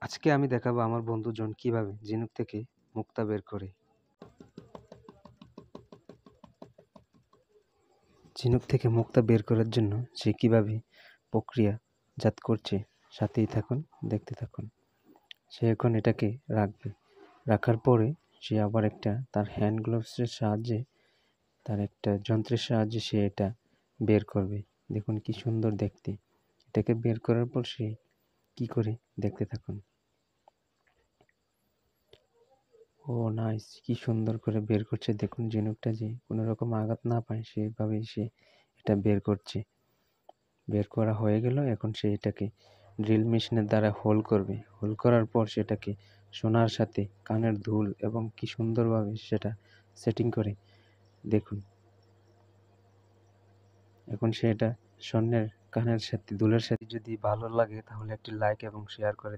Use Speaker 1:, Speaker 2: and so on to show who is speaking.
Speaker 1: আজকে আমি দেখাবো আমার বন্ধু জন কিভাবে ঝিনুক থেকে মুক্তা বের করে। ঝিনুক থেকে মুক্তা বের করার জন্য সে কিভাবে প্রক্রিয়াজাত করছে, সাথেই থাকুন, দেখতে থাকুন। সে এখন এটাকে রাখবে, রাখার পরে সে আবার একটা তার হ্যান্ড গ্লোভসের সাহায্যে, তার একটা যন্ত্রের সাহায্যে সে এটা বের করবে। দেখুন কি সুন্দর দেখতে। এটাকে বের করার পর সে কি করে, দেখতে থাকুন। ও নাইস, কি সুন্দর করে বের করছে। দেখুন ঝিনুকটা যে কোনো রকম আঘাত না পায় সেভাবেই সে এটা বের করছে। বের করা হয়ে গেল। এখন সে এটাকে ড্রিল মেশিনের দ্বারা হোল করবে। হোল করার পর সেটাকে সোনার সাথে কানের দুল এবং কি সুন্দরভাবে সেটা সেটিং করে। দেখুন এখন সে এটা স্বর্ণের কানের সাথে দুলের সাথে। যদি ভালো লাগে তাহলে একটি লাইক এবং শেয়ার করে